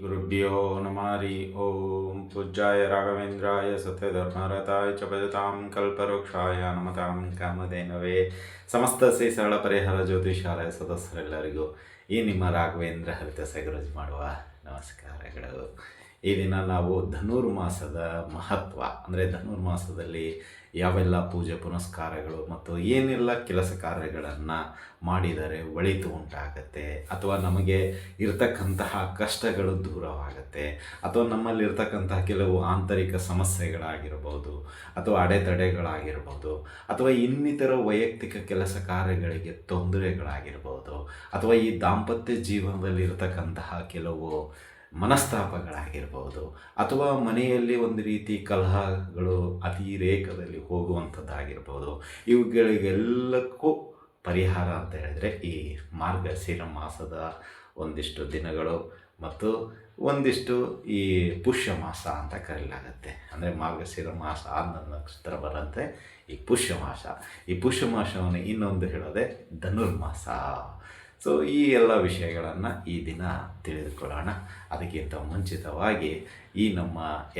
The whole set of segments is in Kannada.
गुरुभ्यो नमः हरि ओम पूज्याय राघवेंद्राय सत्यधर्मरताय च भजतां कल्पवृक्षाय नमतां ಕಾಮಧೇನವೇ ಸಮಸ್ತ ಶ್ರೀ ಸರಳ ಪರಿಹಾರ ಜ್ಯೋತಿಷಾಲಯ ಸದಸ್ಯರೆಲ್ಲರಿಗೂ ಈ ನಿಮ್ಮ ರಾಘವೇಂದ್ರ ಹರಿತ ಸಗರಜ್ ಮಾಡುವ ನಮಸ್ಕಾರಗಳು. ಈ ದಿನ ನಾವು ಧನುರ್ಮಾಸದ ಮಹತ್ವ ಅಂದರೆ ಧನುರ್ಮಾಸದಲ್ಲಿ ಯಾವೆಲ್ಲ ಪೂಜೆ ಪುನಸ್ಕಾರಗಳು ಮತ್ತು ಏನೆಲ್ಲ ಕೆಲಸ ಕಾರ್ಯಗಳನ್ನು ಮಾಡಿದರೆ ಒಳಿತು ಉಂಟಾಗತ್ತೆ, ಅಥವಾ ನಮಗೆ ಇರತಕ್ಕಂತಹ ಕಷ್ಟಗಳು ದೂರವಾಗುತ್ತೆ, ಅಥವಾ ನಮ್ಮಲ್ಲಿರ್ತಕ್ಕಂತಹ ಕೆಲವು ಆಂತರಿಕ ಸಮಸ್ಯೆಗಳಾಗಿರ್ಬೋದು, ಅಥವಾ ಅಡೆತಡೆಗಳಾಗಿರ್ಬೋದು, ಅಥವಾ ಇನ್ನಿತರ ವೈಯಕ್ತಿಕ ಕೆಲಸ ಕಾರ್ಯಗಳಿಗೆ ತೊಂದರೆಗಳಾಗಿರ್ಬೋದು, ಅಥವಾ ಈ ದಾಂಪತ್ಯ ಜೀವನದಲ್ಲಿ ಇರತಕ್ಕಂತಹ ಕೆಲವು ಮನಸ್ತಾಪಗಳಾಗಿರ್ಬೋದು, ಅಥವಾ ಮನೆಯಲ್ಲಿ ಒಂದು ರೀತಿ ಕಲಹಗಳು ಅತಿರೇಕದಲ್ಲಿ ಹೋಗುವಂಥದ್ದಾಗಿರ್ಬೋದು, ಇವುಗಳಿಗೆಲ್ಲಕ್ಕೂ ಪರಿಹಾರ ಅಂತ ಹೇಳಿದರೆ ಈ ಮಾರ್ಗಶಿರ ಮಾಸದ ಒಂದಿಷ್ಟು ದಿನಗಳು ಮತ್ತು ಒಂದಿಷ್ಟು ಈ ಪುಷ್ಯ ಮಾಸ ಅಂತ ಕರೆಯಲಾಗುತ್ತೆ. ಅಂದರೆ ಮಾರ್ಗಶಿರ ಮಾಸ ಆದ ನಕ್ಷತ್ರ ಬರಂತೆ ಈ ಪುಷ್ಯ ಮಾಸ. ಈ ಪುಷ್ಯ ಮಾಸವನ್ನು ಇನ್ನೊಂದು ಹೇಳೋದೆ ಧನುರ್ಮಾಸ. ಸೊ ಈ ಎಲ್ಲ ವಿಷಯಗಳನ್ನು ಈ ದಿನ ತಿಳಿದುಕೊಳ್ಳೋಣ. ಅದಕ್ಕಿಂತ ಮುಂಚಿತವಾಗಿ ಈ ನಮ್ಮ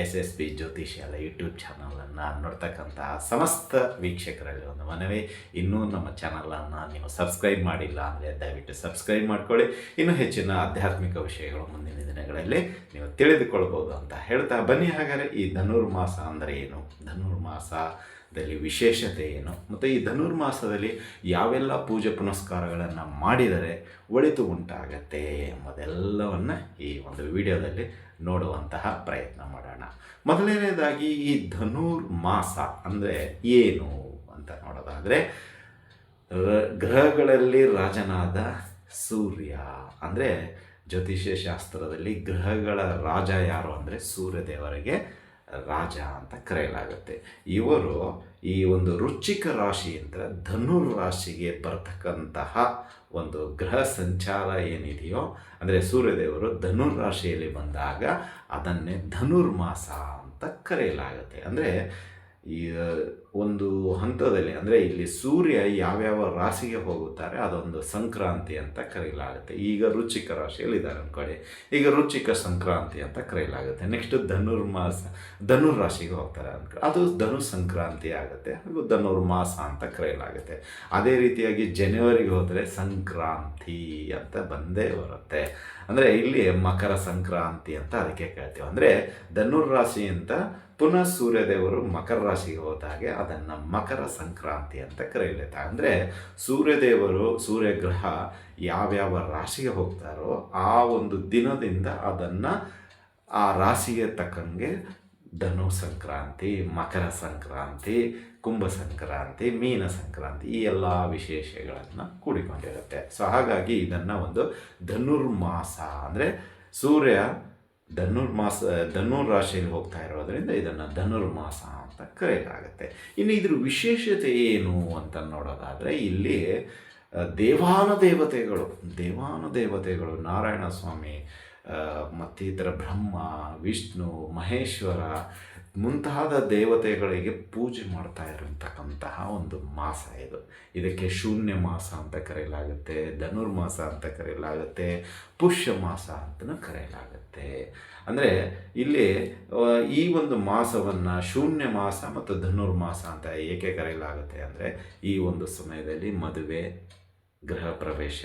SSP ಜ್ಯೋತಿಷ್ಯಾಲಯ ಯೂಟ್ಯೂಬ್ ಚಾನಲನ್ನು ನೋಡ್ತಕ್ಕಂತಹ ಸಮಸ್ತ ವೀಕ್ಷಕರಲ್ಲಿ ಒಂದು ಮನವಿ, ಇನ್ನೂ ನಮ್ಮ ಚಾನಲನ್ನು ನೀವು ಸಬ್ಸ್ಕ್ರೈಬ್ ಮಾಡಿಲ್ಲ ಅಂದರೆ ದಯವಿಟ್ಟು ಸಬ್ಸ್ಕ್ರೈಬ್ ಮಾಡ್ಕೊಳ್ಳಿ. ಇನ್ನೂ ಹೆಚ್ಚಿನ ಆಧ್ಯಾತ್ಮಿಕ ವಿಷಯಗಳು ಮುಂದಿನ ದಿನಗಳಲ್ಲಿ ನೀವು ತಿಳಿದುಕೊಳ್ಬೋದು ಅಂತ ಹೇಳ್ತಾ ಬನ್ನಿ. ಹಾಗಾದರೆ ಈ ಧನುರ್ಮಾಸ ಅಂದರೆ ಏನು, ಧನುರ್ಮಾಸದಲ್ಲಿ ವಿಶೇಷತೆ ಏನು, ಮತ್ತು ಈ ಧನುರ್ಮಾಸದಲ್ಲಿ ಯಾವೆಲ್ಲ ಪೂಜೆ ಪುನಸ್ಕಾರಗಳನ್ನು ಮಾಡಿದರೆ ಒಳಿತು ಉಂಟಾಗತ್ತೆ ಎಂಬುದೆಲ್ಲವನ್ನು ಈ ಒಂದು ವಿಡಿಯೋದಲ್ಲಿ ನೋಡುವಂತಹ ಪ್ರಯತ್ನ ಮಾಡೋಣ. ಮೊದಲನೇದಾಗಿ ಈ ಧನುರ್ಮಾಸ ಅಂದರೆ ಏನು ಅಂತ ನೋಡೋದಾದರೆ, ಗ್ರಹಗಳಲ್ಲಿ ರಾಜನಾದ ಸೂರ್ಯ, ಅಂದರೆ ಜ್ಯೋತಿಷ್ಯ ಶಾಸ್ತ್ರದಲ್ಲಿ ಗ್ರಹಗಳ ರಾಜ ಯಾರು ಅಂದರೆ ಸೂರ್ಯದೇವರಿಗೆ ರಾಜ ಅಂತ ಕರೆಯಲಾಗುತ್ತೆ. ಇವರು ಈ ಒಂದು ವೃಶ್ಚಿಕ ರಾಶಿಯಿಂದ ಧನುರ್ ರಾಶಿಗೆ ಬರ್ತಕ್ಕಂತಹ ಒಂದು ಗ್ರಹ ಸಂಚಾರ ಏನಿದೆಯೋ, ಅಂದರೆ ಸೂರ್ಯದೇವರು ಧನುರ್ ರಾಶಿಯಲ್ಲಿ ಬಂದಾಗ ಅದನ್ನೇ ಧನುರ್ಮಾಸ ಅಂತ ಕರೆಯಲಾಗುತ್ತೆ. ಅಂದರೆ ಈ ಒಂದು ಹಂತದಲ್ಲಿ, ಅಂದರೆ ಇಲ್ಲಿ ಸೂರ್ಯ ಯಾವ್ಯಾವ ರಾಶಿಗೆ ಹೋಗುತ್ತಾರೆ ಅದೊಂದು ಸಂಕ್ರಾಂತಿ ಅಂತ ಕರೆಯಲಾಗುತ್ತೆ. ಈಗ ವೃಶ್ಚಿಕ ರಾಶಿಯಲ್ಲಿ ಇದ್ದಾರೆ ಅಂದ್ಕೊಳ್ಳಿ, ಈಗ ವೃಶ್ಚಿಕ ಸಂಕ್ರಾಂತಿ ಅಂತ ಕರೆಯಲಾಗುತ್ತೆ. ನೆಕ್ಸ್ಟ್ ಧನುರ್ ರಾಶಿಗೆ ಹೋಗ್ತಾರೆ ಅಂದ್ಕೊಳ್ಳಿ, ಅದು ಧನು ಸಂಕ್ರಾಂತಿ ಆಗುತ್ತೆ, ಹಾಗೂ ಧನುರ್ಮಾಸ ಅಂತ ಕರೆಯಲಾಗುತ್ತೆ. ಅದೇ ರೀತಿಯಾಗಿ ಜನವರಿಗೆ ಹೋದರೆ ಸಂಕ್ರಾಂತಿ ಅಂತ ಬಂದೇ ಬರುತ್ತೆ. ಅಂದರೆ ಇಲ್ಲಿ ಮಕರ ಸಂಕ್ರಾಂತಿ ಅಂತ ಅದಕ್ಕೆ ಕೇಳ್ತೀವಿ. ಅಂದರೆ ಧನುರ್ ರಾಶಿಯಿಂದ ಪುನಃ ಸೂರ್ಯದೇವರು ಮಕರ ರಾಶಿಗೆ ಹೋದಾಗೆ ಅದನ್ನು ಮಕರ ಸಂಕ್ರಾಂತಿ ಅಂತ ಕರೆಯಲಾಗುತ್ತೆ. ಅಂದರೆ ಸೂರ್ಯದೇವರು, ಸೂರ್ಯಗ್ರಹ ಯಾವ್ಯಾವ ರಾಶಿಗೆ ಹೋಗ್ತಾರೋ ಆ ಒಂದು ದಿನದಿಂದ ಅದನ್ನು ಆ ರಾಶಿಗೆ ತಕ್ಕಂಗೆ ಧನು ಸಂಕ್ರಾಂತಿ, ಮಕರ ಸಂಕ್ರಾಂತಿ, ಕುಂಭ ಸಂಕ್ರಾಂತಿ, ಮೀನ ಸಂಕ್ರಾಂತಿ, ಈ ಎಲ್ಲ ವಿಶೇಷಗಳನ್ನು ಕೂಡಿಕೊಂಡಿರುತ್ತೆ. ಸೊ ಹಾಗಾಗಿ ಇದನ್ನು ಒಂದು ಧನುರ್ಮಾಸ, ಅಂದರೆ ಸೂರ್ಯ ಧನುರ್ ರಾಶಿಯಲ್ಲಿ ಹೋಗ್ತಾ ಇರೋದರಿಂದ ಇದನ್ನು ಧನುರ್ಮಾಸ ಅಂತ ಕರೆಯಲಾಗುತ್ತೆ. ಇನ್ನು ಇದ್ರ ವಿಶೇಷತೆ ಏನು ಅಂತ ನೋಡೋದಾದರೆ, ಇಲ್ಲಿ ದೇವಾನುದೇವತೆಗಳು ನಾರಾಯಣ ಸ್ವಾಮಿ ಮತ್ತಿತರ ಬ್ರಹ್ಮ, ವಿಷ್ಣು, ಮಹೇಶ್ವರ ಮುಂತಾದ ದೇವತೆಗಳಿಗೆ ಪೂಜೆ ಮಾಡ್ತಾ ಇರತಕ್ಕಂತಹ ಒಂದು ಮಾಸ ಇದು. ಇದಕ್ಕೆ ಶೂನ್ಯ ಮಾಸ ಅಂತ ಕರೆಯಲಾಗುತ್ತೆ, ಧನುರ್ಮಾಸ ಅಂತ ಕರೆಯಲಾಗುತ್ತೆ, ಪುಷ್ಯ ಮಾಸ ಅಂತಲೂ ಕರೆಯಲಾಗುತ್ತೆ. ಅಂದರೆ ಇಲ್ಲಿ ಈ ಒಂದು ಮಾಸವನ್ನು ಶೂನ್ಯ ಮಾಸ ಮತ್ತು ಧನುರ್ಮಾಸ ಅಂತ ಏಕೆ ಕರೆಯಲಾಗುತ್ತೆ ಅಂದರೆ, ಈ ಒಂದು ಸಮಯದಲ್ಲಿ ಮದುವೆ, ಗೃಹ ಪ್ರವೇಶ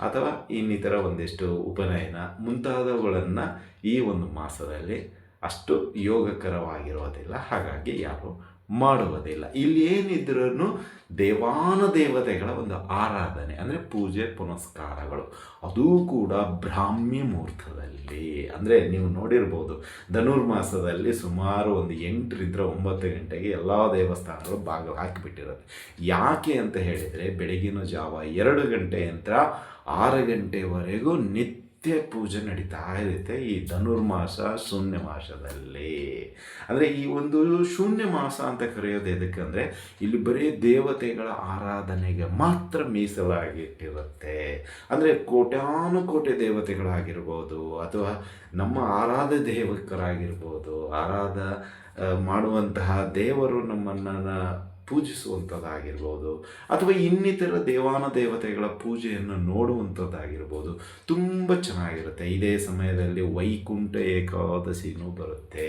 ಅಥವಾ ಇನ್ನಿತರ ಒಂದಿಷ್ಟು ಉಪನಯನ ಮುಂತಾದವುಗಳನ್ನು ಈ ಒಂದು ಮಾಸದಲ್ಲಿ ಅಷ್ಟು ಯೋಗಕರವಾಗಿರೋದಿಲ್ಲ, ಹಾಗಾಗಿ ಯಾರು ಮಾಡುವುದಿಲ್ಲ. ಇಲ್ಲಿ ಏನಿದ್ರೂ ದೇವಾನುದೇವತೆಗಳ ಒಂದು ಆರಾಧನೆ, ಅಂದರೆ ಪೂಜೆ ಪುನಸ್ಕಾರಗಳು, ಅದೂ ಕೂಡ ಬ್ರಾಹ್ಮಿ ಮುಹೂರ್ತದಲ್ಲಿ. ಅಂದರೆ ನೀವು ನೋಡಿರ್ಬೋದು, ಧನುರ್ಮಾಸದಲ್ಲಿ ಸುಮಾರು ಒಂದು 8 ರಿಂದ 9 ಗಂಟೆಗೆ ಎಲ್ಲ ದೇವಸ್ಥಾನಗಳು ಬಾಗಿಲು ಹಾಕಿಬಿಟ್ಟಿರುತ್ತೆ. ಯಾಕೆ ಅಂತ ಹೇಳಿದರೆ, ಬೆಳಗಿನ ಜಾವ 2 ಗಂಟೆಯಿಂದ 6 ಗಂಟೆವರೆಗೂ ನಿತ್ಯ ಪೂಜೆ ನಡೀತಾ ಇರುತ್ತೆ ಈ ಧನುರ್ಮಾಸ ಶೂನ್ಯ ಮಾಸದಲ್ಲಿ. ಅಂದರೆ ಈ ಒಂದು ಶೂನ್ಯ ಮಾಸ ಅಂತ ಕರೆಯೋದು ಎದಕ್ಕೆ ಅಂದರೆ, ಇಲ್ಲಿ ಬರೀ ದೇವತೆಗಳ ಆರಾಧನೆಗೆ ಮಾತ್ರ ಮೀಸಲಾಗಿಟ್ಟಿರುತ್ತೆ. ಅಂದರೆ ಕೋಟ್ಯಾನುಕೋಟಿ ದೇವತೆಗಳಾಗಿರ್ಬೋದು, ಅಥವಾ ನಮ್ಮ ಆರಾಧ ದೇವಕರಾಗಿರ್ಬೋದು, ಮಾಡುವಂತಹ ದೇವರು ನಮ್ಮನ್ನು ಪೂಜಿಸುವಂಥದ್ದಾಗಿರ್ಬೋದು, ಅಥವಾ ಇನ್ನಿತರ ದೇವಾನುದೇವತೆಗಳ ಪೂಜೆಯನ್ನು ನೋಡುವಂಥದ್ದಾಗಿರ್ಬೋದು, ತುಂಬ ಚೆನ್ನಾಗಿರುತ್ತೆ. ಇದೇ ಸಮಯದಲ್ಲಿ ವೈಕುಂಠ ಏಕಾದಶಿನೂ ಬರುತ್ತೆ.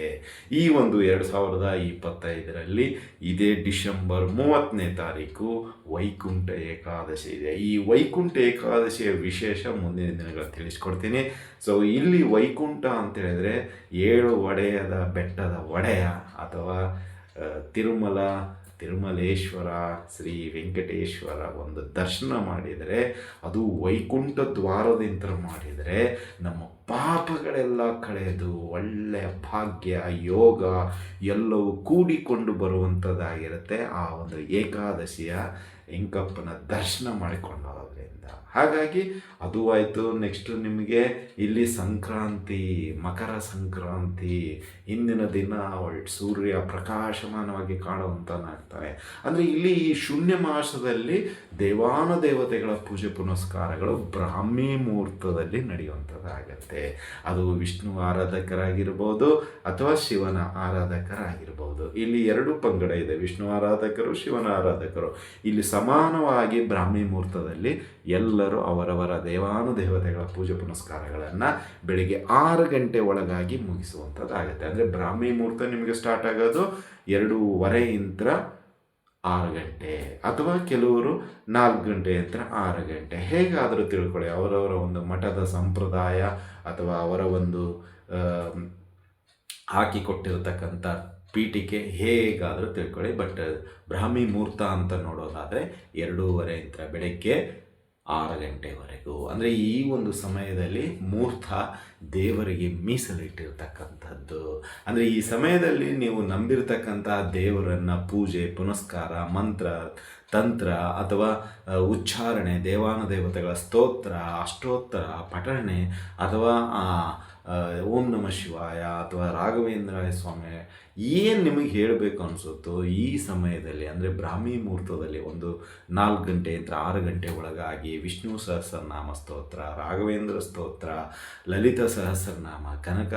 ಈ ಒಂದು 2025ರಲ್ಲಿ ಇದೇ ಡಿಸೆಂಬರ್ 30ನೇ ತಾರೀಕು ವೈಕುಂಠ ಏಕಾದಶಿ ಇದೆ. ಈ ವೈಕುಂಠ ಏಕಾದಶಿಯ ವಿಶೇಷ ಮುಂದಿನ ದಿನಗಳು ತಿಳಿಸ್ಕೊಡ್ತೀನಿ. ಸೊ ಇಲ್ಲಿ ವೈಕುಂಠ ಅಂತ ಹೇಳಿದ್ರೆ 7 ಒಡೆಯದ ಬೆಟ್ಟದ ಒಡೆಯ ಅಥವಾ ತಿರುಮಲೇಶ್ವರ ಶ್ರೀ ವೆಂಕಟೇಶ್ವರ ಒಂದು ದರ್ಶನ ಮಾಡಿದರೆ, ಅದು ವೈಕುಂಠ ದ್ವಾರದಿಂದ ಮಾಡಿದರೆ ನಮ್ಮ ಪಾಪಗಳೆಲ್ಲ ಕಳೆದು ಒಳ್ಳೆಯ ಭಾಗ್ಯ ಯೋಗ ಎಲ್ಲವೂ ಕೂಡಿಕೊಂಡು ಬರುವಂಥದ್ದಾಗಿರುತ್ತೆ ಆ ಒಂದು ಏಕಾದಶಿಯ ವೆಂಕಪ್ಪನ ದರ್ಶನ ಮಾಡಿಕೊಂಡೋದ್ರಿಂದ. ಹಾಗಾಗಿ ಅದು ಆಯಿತು. ನೆಕ್ಸ್ಟು ನಿಮಗೆ ಇಲ್ಲಿ ಸಂಕ್ರಾಂತಿ, ಮಕರ ಸಂಕ್ರಾಂತಿ ಹಿಂದಿನ ದಿನ ಸೂರ್ಯ ಪ್ರಕಾಶಮಾನವಾಗಿ ಕಾಣುವಂತನಾಗ್ತಾನೆ. ಅಂದರೆ ಇಲ್ಲಿ ಈ ಶೂನ್ಯ ಮಾಸದಲ್ಲಿ ದೇವಾನುದೇವತೆಗಳ ಪೂಜೆ ಪುನಸ್ಕಾರಗಳು ಬ್ರಾಹ್ಮಿ ಮುಹೂರ್ತದಲ್ಲಿ ನಡೆಯುವಂಥದ್ದಾಗತ್ತೆ. ಅದು ವಿಷ್ಣು ಆರಾಧಕರಾಗಿರ್ಬೋದು ಅಥವಾ ಶಿವನ ಆರಾಧಕರಾಗಿರ್ಬೋದು. ಇಲ್ಲಿ 2 ಪಂಗಡ ಇದೆ, ವಿಷ್ಣು ಆರಾಧಕರು, ಶಿವನ ಆರಾಧಕರು. ಇಲ್ಲಿ ಸಮಾನವಾಗಿ ಬ್ರಾಹ್ಮಿ ಮುಹೂರ್ತದಲ್ಲಿ ಎಲ್ಲರೂ ಅವರವರ ದೇವಾನುದೇವತೆಗಳ ಪೂಜೆ ಪುನಸ್ಕಾರಗಳನ್ನು ಬೆಳಿಗ್ಗೆ 6 ಗಂಟೆ ಒಳಗಾಗಿ ಮುಗಿಸುವಂಥದ್ದಾಗುತ್ತೆ. ಅಂದರೆ ಬ್ರಾಹ್ಮಿ ಮುಹೂರ್ತ ನಿಮಗೆ ಸ್ಟಾರ್ಟ್ ಆಗೋದು 2:30 6 ಗಂಟೆ, ಅಥವಾ ಕೆಲವರು 4 ಗಂಟೆಯಿಂದ 6 ಗಂಟೆ, ಹೇಗಾದರೂ ತಿಳ್ಕೊಳ್ಳಿ. ಅವರವರ ಒಂದು ಮಠದ ಸಂಪ್ರದಾಯ ಅಥವಾ ಅವರ ಒಂದು ಹಾಕಿಕೊಟ್ಟಿರತಕ್ಕಂಥ ಪೀಠಿಕೆ ಹೇಗಾದರೂ ತಿಳ್ಕೊಳ್ಳಿ. ಬಟ್ ಬ್ರಾಹ್ಮಿ ಮುಹೂರ್ತ ಅಂತ ನೋಡೋದಾದರೆ 2:30 ಬೆಳಗ್ಗೆ 6 ಗಂಟೆವರೆಗೂ. ಅಂದರೆ ಈ ಒಂದು ಸಮಯದಲ್ಲಿ ಮುಹೂರ್ತ ದೇವರಿಗೆ ಮೀಸಲಿಟ್ಟಿರ್ತಕ್ಕಂಥದ್ದು. ಅಂದರೆ ಈ ಸಮಯದಲ್ಲಿ ನೀವು ನಂಬಿರ್ತಕ್ಕಂಥ ದೇವರನ್ನು ಪೂಜೆ ಪುನಸ್ಕಾರ, ಮಂತ್ರ ತಂತ್ರ ಅಥವಾ ಉಚ್ಚಾರಣೆ, ದೇವಾನುದೇವತೆಗಳ ಸ್ತೋತ್ರ, ಅಷ್ಟೋತ್ತರ ಪಠಣೆ, ಅಥವಾ ಓಂ ನಮಃ ಶಿವಾಯ ಅಥವಾ ರಾಘವೇಂದ್ರಾಯ ಸ್ವಾಮಿ ಏನು ನಿಮಗೆ ಹೇಳಬೇಕು ಅನಿಸುತ್ತೋ ಈ ಸಮಯದಲ್ಲಿ, ಅಂದರೆ ಬ್ರಾಹ್ಮಿ ಮುಹೂರ್ತದಲ್ಲಿ ಒಂದು 4 ಗಂಟೆಯಿಂದ 6 ಗಂಟೆ ಒಳಗಾಗಿ ವಿಷ್ಣು ಸಹಸ್ರನಾಮ ಸ್ತೋತ್ರ, ರಾಘವೇಂದ್ರ ಸ್ತೋತ್ರ, ಲಲಿತ ಸಹಸ್ರನಾಮ, ಕನಕ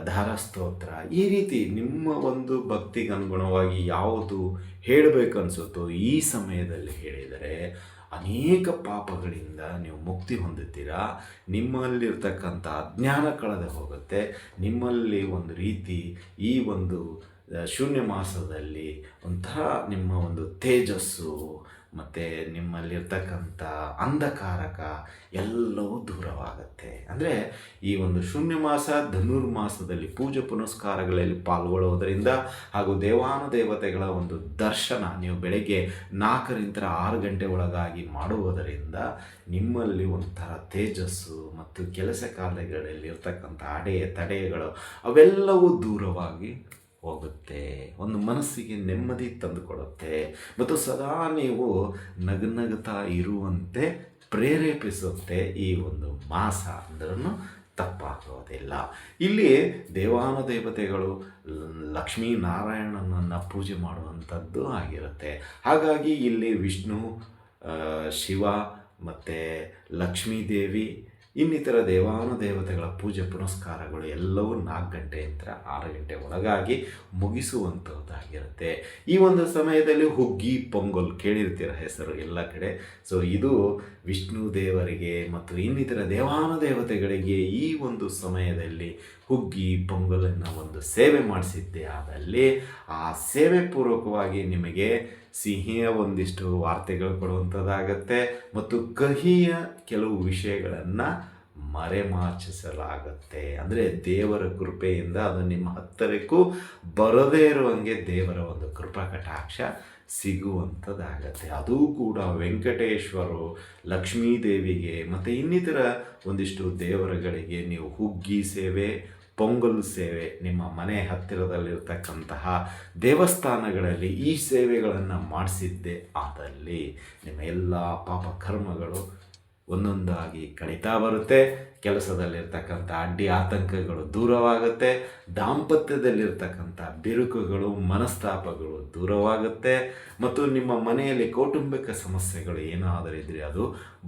ಧಾರ ಸ್ತೋತ್ರ, ಈ ರೀತಿ ನಿಮ್ಮ ಒಂದು ಭಕ್ತಿಗೆ ಅನುಗುಣವಾಗಿ ಯಾವುದು ಹೇಳಬೇಕು ಅನಿಸುತ್ತೋ ಈ ಸಮಯದಲ್ಲಿ ಹೇಳಿದರೆ ಅನೇಕ ಪಾಪಗಳಿಂದ ನೀವು ಮುಕ್ತಿ ಹೊಂದುತ್ತೀರಾ. ನಿಮ್ಮಲ್ಲಿರ್ತಕ್ಕಂಥ ಅಜ್ಞಾನ ಕಳೆದು ಹೋಗುತ್ತೆ. ನಿಮ್ಮಲ್ಲಿ ಒಂದು ರೀತಿ ಈ ಒಂದು ಶೂನ್ಯ ಮಾಸದಲ್ಲಿ ಒಂಥರ ನಿಮ್ಮ ಒಂದು ತೇಜಸ್ಸು ಮತ್ತು ನಿಮ್ಮಲ್ಲಿರ್ತಕ್ಕಂಥ ಅಂಧಕಾರಕ ಎಲ್ಲವೂ ದೂರವಾಗುತ್ತೆ. ಅಂದರೆ ಈ ಒಂದು ಶೂನ್ಯ ಮಾಸ ಧನುರ್ಮಾಸದಲ್ಲಿ ಪೂಜೆ ಪುನಸ್ಕಾರಗಳಲ್ಲಿ ಪಾಲ್ಗೊಳ್ಳುವುದರಿಂದ ಹಾಗೂ ದೇವಾನುದೇವತೆಗಳ ಒಂದು ದರ್ಶನ ನೀವು ಬೆಳಗ್ಗೆ 4ರಿಂದ 6 ಗಂಟೆ ಒಳಗಾಗಿ ಮಾಡುವುದರಿಂದ ನಿಮ್ಮಲ್ಲಿ ಒಂಥರ ತೇಜಸ್ಸು ಮತ್ತು ಕೆಲಸ ಕಾರ್ಯಗಳಲ್ಲಿರ್ತಕ್ಕಂಥ ತಡೆಗಳು ಅವೆಲ್ಲವೂ ದೂರವಾಗಿ ಹೋಗುತ್ತೆ. ಒಂದು ಮನಸ್ಸಿಗೆ ನೆಮ್ಮದಿ ತಂದುಕೊಡುತ್ತೆ ಮತ್ತು ಸದಾ ನೀವು ನಗುತ್ತಾ ಇರುವಂತೆ ಪ್ರೇರೇಪಿಸುತ್ತೆ ಈ ಒಂದು ಮಾಸ ಅಂದ್ರೂ ತಪ್ಪಾಗೋದಿಲ್ಲ. ಇಲ್ಲಿ ದೇವಾನುದೇವತೆಗಳು ಲಕ್ಷ್ಮೀನಾರಾಯಣನನ್ನು ಪೂಜೆ ಮಾಡುವಂಥದ್ದು ಆಗಿರುತ್ತೆ. ಹಾಗಾಗಿ ಇಲ್ಲಿ ವಿಷ್ಣು, ಶಿವ ಮತ್ತು ಲಕ್ಷ್ಮೀದೇವಿ ಇನ್ನಿತರ ದೇವಾನುದೇವತೆಗಳ ಪೂಜೆ ಪುನಸ್ಕಾರಗಳು ಎಲ್ಲವೂ 4 ಗಂಟೆಯಿಂದ 6 ಗಂಟೆ ಒಳಗಾಗಿ ಮುಗಿಸುವಂಥದ್ದಾಗಿರುತ್ತೆ. ಈ ಒಂದು ಸಮಯದಲ್ಲಿ ಹುಗ್ಗಿ ಪೊಂಗಲ್ ಕೇಳಿರ್ತೀರ ಹೆಸರು ಎಲ್ಲ ಕಡೆ. ಸೊ ಇದು ವಿಷ್ಣು ದೇವರಿಗೆ ಮತ್ತು ಇನ್ನಿತರ ದೇವಾನುದೇವತೆಗಳಿಗೆ ಈ ಒಂದು ಸಮಯದಲ್ಲಿ ಹುಗ್ಗಿ ಪೊಂಗಲನ್ನು ಒಂದು ಸೇವೆ ಮಾಡಿಸಿದ್ದೇ ಆದಲ್ಲಿ ಆ ಸೇವೆ ಪೂರ್ವಕವಾಗಿ ನಿಮಗೆ ಸಿಹಿಯ ಒಂದಿಷ್ಟು ವಾರ್ತೆಗಳು ಕೊಡುವಂಥದ್ದಾಗತ್ತೆ ಮತ್ತು ಕಹಿಯ ಕೆಲವು ವಿಷಯಗಳನ್ನು ಮರೆಮಾಚಿಸಲಾಗುತ್ತೆ. ಅಂದರೆ ದೇವರ ಕೃಪೆಯಿಂದ ಅದು ನಿಮ್ಮ ಹತ್ತಿರಕ್ಕೂ ಬರದೇ ಇರುವಂಗೆ ದೇವರ ಒಂದು ಕೃಪಾ ಕಟಾಕ್ಷ ಸಿಗುವಂಥದ್ದಾಗತ್ತೆ. ಅದೂ ಕೂಡ ವೆಂಕಟೇಶ್ವರು, ಲಕ್ಷ್ಮೀದೇವಿಗೆ ಮತ್ತು ಇನ್ನಿತರ ಒಂದಿಷ್ಟು ದೇವರುಗಳಿಗೆ ನೀವು ಹುಗ್ಗಿ ಸೇವೆ, ಪೊಂಗಲ್ ಸೇವೆ ನಿಮ್ಮ ಮನೆ ಹತ್ತಿರದಲ್ಲಿರ್ತಕ್ಕಂತಹ ದೇವಸ್ಥಾನಗಳಲ್ಲಿ ಈ ಸೇವೆಗಳನ್ನು ಮಾಡಿಸಿದ್ದೇ ಆದಲ್ಲಿ ನಿಮ್ಮ ಎಲ್ಲ ಪಾಪ ಕರ್ಮಗಳು ಒಂದೊಂದಾಗಿ ಕಳೀತಾ ಬರುತ್ತೆ. ಕೆಲಸದಲ್ಲಿರ್ತಕ್ಕಂಥ ಅಡ್ಡಿ ಆತಂಕಗಳು ದೂರವಾಗುತ್ತೆ. ದಾಂಪತ್ಯದಲ್ಲಿರ್ತಕ್ಕಂಥ ಬಿರುಕುಗಳು, ಮನಸ್ತಾಪಗಳು ದೂರವಾಗುತ್ತೆ ಮತ್ತು ನಿಮ್ಮ ಮನೆಯಲ್ಲಿ ಕೌಟುಂಬಿಕ ಸಮಸ್ಯೆಗಳು ಏನಾದರೂ ಇದ್ದರೆ ಅದು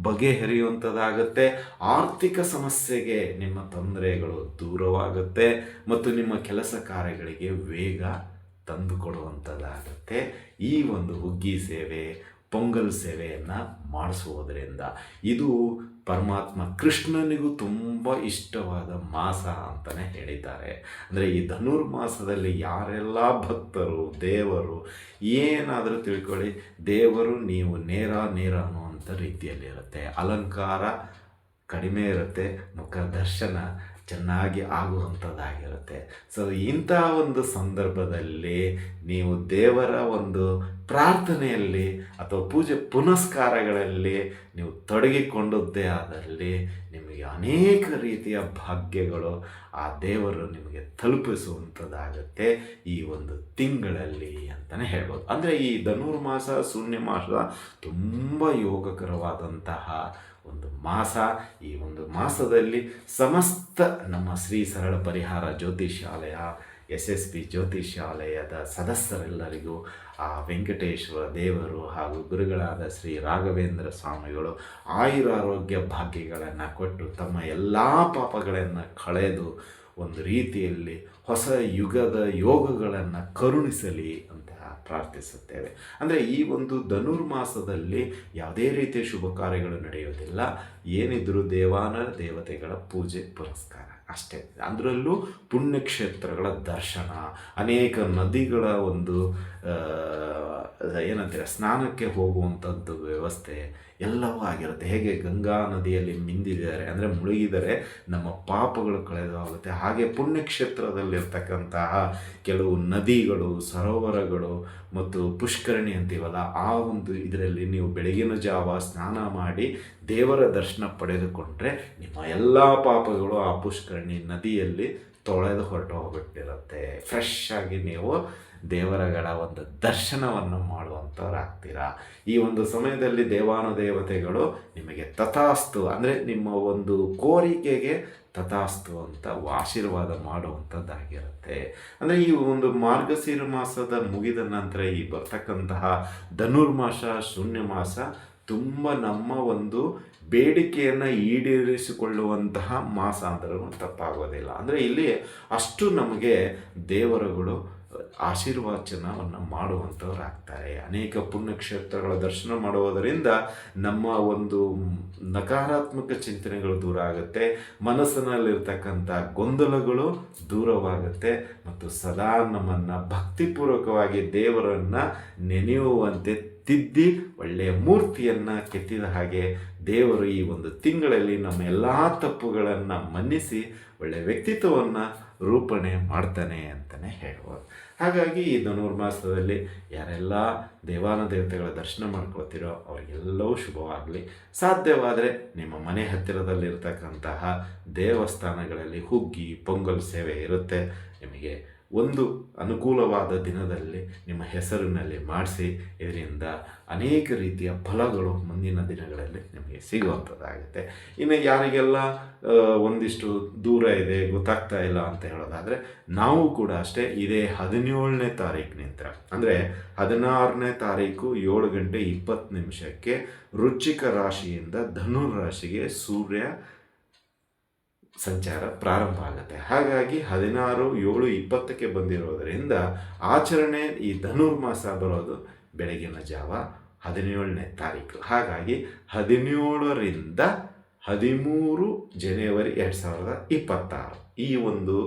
ಬಗೆಹರಿಯುವಂಥದ್ದಾಗುತ್ತೆ. ಆರ್ಥಿಕ ಸಮಸ್ಯೆಗೆ ನಿಮ್ಮ ತೊಂದರೆಗಳು ದೂರವಾಗುತ್ತೆ ಮತ್ತು ನಿಮ್ಮ ಕೆಲಸ ಕಾರ್ಯಗಳಿಗೆ ವೇಗ ತಂದು ಕೊಡುವಂಥದ್ದಾಗುತ್ತೆ ಈ ಒಂದು ಹುಗ್ಗಿ ಸೇವೆ, ಪೊಂಗಲ್ ಸೇವೆಯನ್ನು ಮಾಡಿಸುವುದರಿಂದ. ಇದು ಪರಮಾತ್ಮ ಕೃಷ್ಣನಿಗೂ ತುಂಬ ಇಷ್ಟವಾದ ಮಾಸ ಅಂತಲೇ ಹೇಳಿದ್ದಾರೆ. ಅಂದರೆ ಈ ಧನುರ್ಮಾಸದಲ್ಲಿ ಯಾರೆಲ್ಲ ಭಕ್ತರು, ದೇವರು ಏನಾದರೂ ತಿಳ್ಕೊಳ್ಳಿ, ದೇವರು ನೀವು ನೇರ ಅನ್ನುವಂಥ ರೀತಿಯಲ್ಲಿರುತ್ತೆ. ಅಲಂಕಾರ ಕಡಿಮೆ ಇರುತ್ತೆ, ಮುಖ ದರ್ಶನ ಚೆನ್ನಾಗಿ ಆಗುವಂಥದ್ದಾಗಿರುತ್ತೆ. ಸೊ ಇಂಥ ಒಂದು ಸಂದರ್ಭದಲ್ಲಿ ನೀವು ದೇವರ ಒಂದು ಪ್ರಾರ್ಥನೆಯಲ್ಲಿ ಅಥವಾ ಪೂಜೆ ಪುನಸ್ಕಾರಗಳಲ್ಲಿ ನೀವು ತೊಡಗಿಕೊಂಡದ್ದೇ ಆದಲ್ಲಿ ನಿಮಗೆ ಅನೇಕ ರೀತಿಯ ಭಾಗ್ಯಗಳು ಆ ದೇವರು ನಿಮಗೆ ತಲುಪಿಸುವಂಥದ್ದಾಗುತ್ತೆ ಈ ಒಂದು ತಿಂಗಳಲ್ಲಿ ಅಂತಲೇ ಹೇಳ್ಬೋದು. ಅಂದರೆ ಈ ಧನುರ್ಮಾಸ, ಶೂನ್ಯ ಮಾಸ ತುಂಬ ಯೋಗಕರವಾದಂತಹ ಒಂದು ಮಾಸ. ಈ ಒಂದು ಮಾಸದಲ್ಲಿ ಸಮಸ್ತ ನಮ್ಮ ಶ್ರೀ ಸರಳ ಪರಿಹಾರ ಜ್ಯೋತಿಷ್ಯಾಲಯ, SSP ಜ್ಯೋತಿಷ್ಯಾಲಯದ ಸದಸ್ಯರೆಲ್ಲರಿಗೂ ಆ ವೆಂಕಟೇಶ್ವರ ದೇವರು ಹಾಗೂ ಗುರುಗಳಾದ ಶ್ರೀ ರಾಘವೇಂದ್ರ ಸ್ವಾಮಿಗಳು ಆಯುರಾರೋಗ್ಯ ಭಾಗ್ಯಗಳನ್ನು ಕೊಟ್ಟು ತಮ್ಮ ಎಲ್ಲ ಪಾಪಗಳನ್ನು ಕಳೆದು ಒಂದು ರೀತಿಯಲ್ಲಿ ಹೊಸ ಯುಗದ ಯೋಗಗಳನ್ನು ಕರುಣಿಸಲಿ ಅಂತ ಪ್ರಾರ್ಥಿಸುತ್ತೇವೆ. ಅಂದರೆ ಈ ಒಂದು ಧನುರ್ಮಾಸದಲ್ಲಿ ಯಾವುದೇ ರೀತಿಯ ಶುಭ ಕಾರ್ಯಗಳು ನಡೆಯೋದಿಲ್ಲ. ಏನಿದ್ರೂ ದೇವತೆಗಳ ಪೂಜೆ ಪುರಸ್ಕಾರ ಅಷ್ಟೇ. ಅದರಲ್ಲೂ ಪುಣ್ಯಕ್ಷೇತ್ರಗಳ ದರ್ಶನ, ಅನೇಕ ನದಿಗಳ ಒಂದು ಏನಂತೀರ ಸ್ನಾನಕ್ಕೆ ಹೋಗುವಂಥದ್ದು ವ್ಯವಸ್ಥೆ ಎಲ್ಲವೂ ಆಗಿರುತ್ತೆ. ಹೇಗೆ ಗಂಗಾ ನದಿಯಲ್ಲಿ ಮಿಂದಿದ್ದಾರೆ ಅಂದರೆ ಮುಳುಗಿದರೆ ನಮ್ಮ ಪಾಪಗಳು ಕಳೆದೋಗುತ್ತೆ, ಹಾಗೆ ಪುಣ್ಯಕ್ಷೇತ್ರದಲ್ಲಿರ್ತಕ್ಕಂತಹ ಕೆಲವು ನದಿಗಳು, ಸರೋವರಗಳು ಮತ್ತು ಪುಷ್ಕರಣಿ ಅಂತೀವಲ್ಲ, ಆ ಒಂದು ಇದರಲ್ಲಿ ನೀವು ಬೆಳಗಿನ ಜಾವ ಸ್ನಾನ ಮಾಡಿ ದೇವರ ದರ್ಶನ ಪಡೆದುಕೊಂಡ್ರೆ ನಿಮ್ಮ ಎಲ್ಲ ಪಾಪಗಳು ಆ ಪುಷ್ಕರಣಿ ನದಿಯಲ್ಲಿ ತೊಳೆದು ಹೊರಟು ಹೋಗ್ಬಿಟ್ಟಿರುತ್ತೆ. ಫ್ರೆಶ್ ಆಗಿ ನೀವು ದೇವರಗಳ ಒಂದು ದರ್ಶನವನ್ನು ಮಾಡುವಂಥವ್ರಾಗ್ತೀರಾ. ಈ ಒಂದು ಸಮಯದಲ್ಲಿ ದೇವಾನುದೇವತೆಗಳು ನಿಮಗೆ ತಥಾಸ್ತು ಅಂದರೆ ನಿಮ್ಮ ಒಂದು ಕೋರಿಕೆಗೆ ತಥಾಸ್ತು ಅಂತ ಆಶೀರ್ವಾದ ಮಾಡುವಂಥದ್ದಾಗಿರುತ್ತೆ. ಅಂದರೆ ಈ ಒಂದು ಮಾರ್ಗಶಿರ ಮಾಸದ ಮುಗಿದ ನಂತರ ಈ ಬರ್ತಕ್ಕಂತಹ ಧನುರ್ಮಾಸ, ಶೂನ್ಯ ಮಾಸ ತುಂಬ ನಮ್ಮ ಒಂದು ಬೇಡಿಕೆಯನ್ನು ಈಡೇರಿಸಿಕೊಳ್ಳುವಂತಹ ಮಾಸ ಅಂದರೂ ತಪ್ಪಾಗೋದಿಲ್ಲ. ಅಂದರೆ ಇಲ್ಲಿ ಅಷ್ಟು ನಮಗೆ ದೇವರುಗಳು ಆಶೀರ್ವಾಚನವನ್ನು ಮಾಡುವಂಥವ್ರಾಗ್ತಾರೆ. ಅನೇಕ ಪುಣ್ಯಕ್ಷೇತ್ರಗಳ ದರ್ಶನ ಮಾಡುವುದರಿಂದ ನಮ್ಮ ಒಂದು ನಕಾರಾತ್ಮಕ ಚಿಂತನೆಗಳು ದೂರ ಆಗುತ್ತೆ, ಮನಸ್ಸಿನಲ್ಲಿರ್ತಕ್ಕಂಥ ಗೊಂದಲಗಳು ದೂರವಾಗುತ್ತೆ ಮತ್ತು ಸದಾ ನಮ್ಮನ್ನು ಭಕ್ತಿಪೂರ್ವಕವಾಗಿ ದೇವರನ್ನು ನೆನೆಯುವಂತೆ ತಿದ್ದಿ ಒಳ್ಳೆಯ ಮೂರ್ತಿಯನ್ನು ಕೆತ್ತಿದ ಹಾಗೆ ದೇವರು ಈ ಒಂದು ತಿಂಗಳಲ್ಲಿ ನಮ್ಮ ಎಲ್ಲ ತಪ್ಪುಗಳನ್ನು ಮನ್ನಿಸಿ ಒಳ್ಳೆಯ ವ್ಯಕ್ತಿತ್ವವನ್ನು ರೂಪಣೆ ಮಾಡ್ತಾನೆ ಅಂತಲೇ ಹೇಳ್ಬೋದು. ಹಾಗಾಗಿ ಈ ಧನುರ್ಮಾಸದಲ್ಲಿ ಯಾರೆಲ್ಲ ದೇವಾನುದೇವತೆಗಳ ದರ್ಶನ ಮಾಡ್ಕೊಳ್ತೀರೋ ಅವರಿಗೆಲ್ಲವೂ ಶುಭವಾಗಲಿ. ಸಾಧ್ಯವಾದರೆ ನಿಮ್ಮ ಮನೆ ಹತ್ತಿರದಲ್ಲಿರ್ತಕ್ಕಂತಹ ದೇವಸ್ಥಾನಗಳಲ್ಲಿ ಹುಗ್ಗಿ, ಪೊಂಗಲ್ ಸೇವೆ ಇರುತ್ತೆ. ನಿಮಗೆ ಒಂದು ಅನುಕೂಲವಾದ ದಿನದಲ್ಲಿ ನಿಮ್ಮ ಹೆಸರಿನಲ್ಲಿ ಮಾಡಿಸಿ, ಇದರಿಂದ ಅನೇಕ ರೀತಿಯ ಫಲಗಳು ಮುಂದಿನ ದಿನಗಳಲ್ಲಿ ನಿಮಗೆ ಸಿಗುವಂಥದ್ದಾಗುತ್ತೆ. ಇನ್ನು ಯಾರಿಗೆಲ್ಲ ಒಂದಿಷ್ಟು ದೂರ ಇದೆ, ಗೊತ್ತಾಗ್ತಾ ಇಲ್ಲ ಅಂತ ಹೇಳೋದಾದರೆ, ನಾವು ಕೂಡ ಅಷ್ಟೇ ಇದೇ 17ನೇ ತಾರೀಕಿನಿಂದ ಅಂದರೆ 16ನೇ ತಾರೀಕು 7:20 ವೃಶ್ಚಿಕ ರಾಶಿಯಿಂದ ಧನುರ್ ರಾಶಿಗೆ ಸೂರ್ಯ ಸಂಚಾರ ಪ್ರಾರಂಭ ಆಗುತ್ತೆ. ಹಾಗಾಗಿ 16/7/20 ಬಂದಿರೋದರಿಂದ ಆಚರಣೆ ಈ ಧನುರ್ಮಾಸ ಬರೋದು ಬೆಳಗಿನ ಜಾವ 17ನೇ ತಾರೀಕು. ಹಾಗಾಗಿ 17ರಿಂದ 13 ಜನವರಿ 2026 ಈ ಒಂದು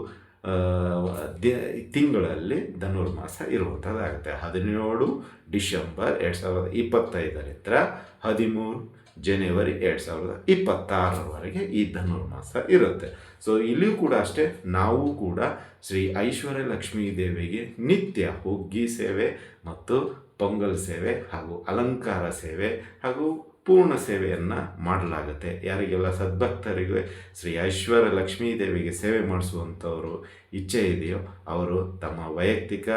ತಿಂಗಳಲ್ಲಿ ಧನುರ್ಮಾಸ ಇರುವಂಥದ್ದಾಗುತ್ತೆ. 17 ಡಿಸೆಂಬರ್ 2025 13 ಜನವರಿ 2026 ಈ ಧನುರ್ಮಾಸ ಇರುತ್ತೆ. ಸೊ ಇಲ್ಲಿಯೂ ಕೂಡ ಅಷ್ಟೇ, ನಾವು ಕೂಡ ಶ್ರೀ ಐಶ್ವರ್ಯ ಲಕ್ಷ್ಮೀ ದೇವಿಗೆ ನಿತ್ಯ ಹುಗ್ಗಿ ಸೇವೆ ಮತ್ತು ಪೊಂಗಲ್ ಸೇವೆ ಹಾಗೂ ಅಲಂಕಾರ ಸೇವೆ ಹಾಗೂ ಪೂರ್ಣ ಸೇವೆಯನ್ನು ಮಾಡಲಾಗುತ್ತೆ. ಯಾರಿಗೆಲ್ಲ ಸದ್ಭಕ್ತರಿಗೆ ಶ್ರೀ ಐಶ್ವರ್ಯ ಲಕ್ಷ್ಮೀ ದೇವಿಗೆ ಸೇವೆ ಮಾಡಿಸುವಂಥವರು ಇಚ್ಛೆ ಇದೆಯೋ ಅವರು ತಮ್ಮ ವೈಯಕ್ತಿಕ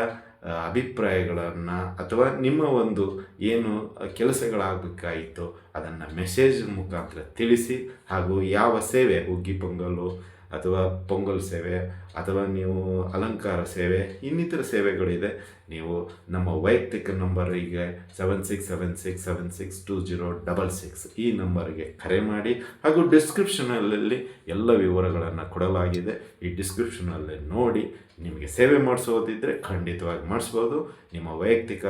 ಅಭಿಪ್ರಾಯಗಳನ್ನು ಅಥವಾ ನಿಮ್ಮ ಒಂದು ಏನು ಕೆಲಸಗಳಾಗಬೇಕಾಯಿತು ಅದನ್ನು ಮೆಸೇಜ್ ಮುಖಾಂತರ ತಿಳಿಸಿ, ಹಾಗೂ ಯಾವ ಸೇವೆ ಹುಗ್ಗಿ ಪೊಂಗಲು ಅಥವಾ ಪೊಂಗಲ್ ಸೇವೆ ಅಥವಾ ನೀವು ಅಲಂಕಾರ ಸೇವೆ ಇನ್ನಿತರ ಸೇವೆಗಳಿದೆ. ನೀವು ನಮ್ಮ ವೈಯಕ್ತಿಕ ನಂಬರ್ ಈಗ 7676762066 ಈ ನಂಬರ್ಗೆ ಕರೆ ಮಾಡಿ, ಹಾಗೂ ಡಿಸ್ಕ್ರಿಪ್ಷನಲ್ಲಿ ಎಲ್ಲ ವಿವರಗಳನ್ನು ಕೊಡಲಾಗಿದೆ. ಈ ಡಿಸ್ಕ್ರಿಪ್ಷನಲ್ಲಿ ನೋಡಿ ನಿಮಗೆ ಸೇವೆ ಮಾಡಿಸೋದಿದ್ದರೆ ಖಂಡಿತವಾಗಿ ಮಾಡಿಸ್ಬೋದು. ನಿಮ್ಮ ವೈಯಕ್ತಿಕ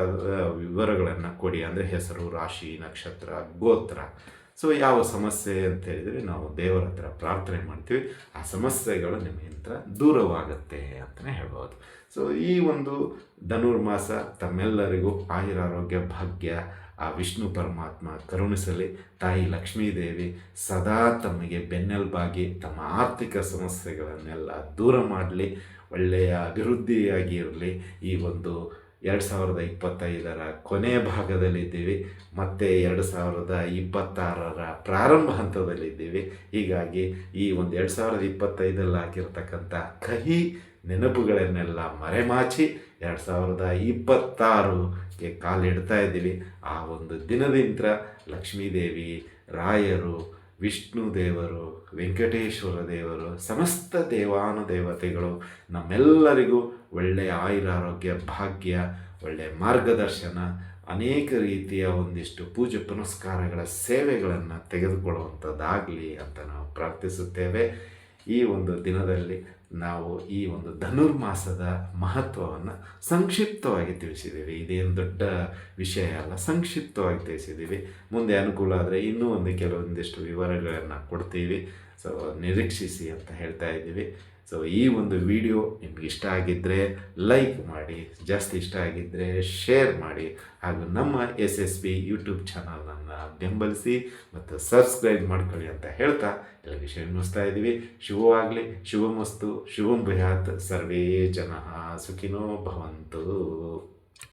ವಿವರಗಳನ್ನು ಕೊಡಿ, ಅಂದರೆ ಹೆಸರು, ರಾಶಿ, ನಕ್ಷತ್ರ, ಗೋತ್ರ. ಸೊ ಯಾವ ಸಮಸ್ಯೆ ಅಂತ ಹೇಳಿದರೆ ನಾವು ದೇವರ ಹತ್ರ ಪ್ರಾರ್ಥನೆ ಮಾಡ್ತೀವಿ, ಆ ಸಮಸ್ಯೆಗಳು ನಿಮ್ಮಿಂದ ದೂರವಾಗುತ್ತೆ ಅಂತಲೇ ಹೇಳ್ಬೋದು. ಸೊ ಈ ಒಂದು ಧನುರ್ಮಾಸ ತಮ್ಮೆಲ್ಲರಿಗೂ ಆಯುರಾರೋಗ್ಯ ಭಾಗ್ಯ ಆ ವಿಷ್ಣು ಪರಮಾತ್ಮ ಕರುಣಿಸಲಿ. ತಾಯಿ ಲಕ್ಷ್ಮೀದೇವಿ ಸದಾ ತಮಗೆ ಬೆನ್ನೆಲುಬಾಗಿ ತಮ್ಮ ಆರ್ಥಿಕ ಸಮಸ್ಯೆಗಳನ್ನೆಲ್ಲ ದೂರ ಮಾಡಲಿ, ಒಳ್ಳೆಯ ಅಭಿವೃದ್ಧಿಯಾಗಿ ಇರಲಿ. ಈ ಒಂದು 2025ರ ಕೊನೆಯ ಭಾಗದಲ್ಲಿದ್ದೀವಿ, ಮತ್ತು 2026ರ ಪ್ರಾರಂಭ ಹಂತದಲ್ಲಿದ್ದೀವಿ. ಹೀಗಾಗಿ ಈ ಒಂದು 2025ರಲ್ಲಿ ಆಗಿರ್ತಕ್ಕಂಥ ಕಹಿ ನೆನಪುಗಳನ್ನೆಲ್ಲ ಮರೆಮಾಚಿ 2026ಗೆ ಕಾಲಿಡ್ತಾ ಇದ್ದೀವಿ. ಆ ಒಂದು ದಿನದಿಂದ ಲಕ್ಷ್ಮೀದೇವಿ, ರಾಯರು, ವಿಷ್ಣು ದೇವರು, ವೆಂಕಟೇಶ್ವರ ದೇವರು, ಸಮಸ್ತ ದೇವಾನುದೇವತೆಗಳು ನಮ್ಮೆಲ್ಲರಿಗೂ ಒಳ್ಳೆಯ ಆಯುರಾರೋಗ್ಯ ಭಾಗ್ಯ, ಒಳ್ಳೆಯ ಮಾರ್ಗದರ್ಶನ, ಅನೇಕ ರೀತಿಯ ಒಂದಿಷ್ಟು ಪೂಜೆ ಪುನಸ್ಕಾರಗಳ ಸೇವೆಗಳನ್ನು ತೆಗೆದುಕೊಳ್ಳುವಂಥದ್ದಾಗಲಿ ಅಂತ ನಾವು ಪ್ರಾರ್ಥಿಸುತ್ತೇವೆ. ಈ ಒಂದು ದಿನದಲ್ಲಿ ನಾವು ಈ ಒಂದು ಧನುರ್ಮಾಸದ ಮಹತ್ವವನ್ನು ಸಂಕ್ಷಿಪ್ತವಾಗಿ ತಿಳಿಸಿದ್ದೀವಿ. ಇದೇನು ದೊಡ್ಡ ವಿಷಯ ಅಲ್ಲ, ಸಂಕ್ಷಿಪ್ತವಾಗಿ ತಿಳಿಸಿದ್ದೀವಿ. ಮುಂದೆ ಅನುಕೂಲ ಆದರೆ ಇನ್ನೂ ಕೆಲವೊಂದಿಷ್ಟು ವಿವರಗಳನ್ನು ಕೊಡ್ತೀವಿ. ಸೊ ನಿರೀಕ್ಷಿಸಿ ಅಂತ ಹೇಳ್ತಾ ಇದ್ದೀವಿ. ಸೊ ಈ ಒಂದು ವಿಡಿಯೋ ನಿಮ್ಗೆ ಇಷ್ಟ ಆಗಿದ್ದರೆ ಲೈಕ್ ಮಾಡಿ, ಜಾಸ್ತಿ ಇಷ್ಟ ಆಗಿದ್ದರೆ ಶೇರ್ ಮಾಡಿ, ಹಾಗೂ ನಮ್ಮ SSB ಯೂಟ್ಯೂಬ್ ಚಾನಲನ್ನು ಬೆಂಬಲಿಸಿ ಮತ್ತು ಸಬ್ಸ್ಕ್ರೈಬ್ ಮಾಡ್ಕೊಳ್ಳಿ ಅಂತ ಹೇಳ್ತಾ ಎಲ್ಲ ವಿಷಯ ಮುಗಿಸ್ತಾ ಇದ್ದೀವಿ. ಶುಭವಾಗಲಿ, ಶುಭಮಸ್ತು, ಶುಭಂ ಭೂಯಾತ್, ಸರ್ವೇ ಜನಃ ಸುಖಿನೋ ಭವಂತು.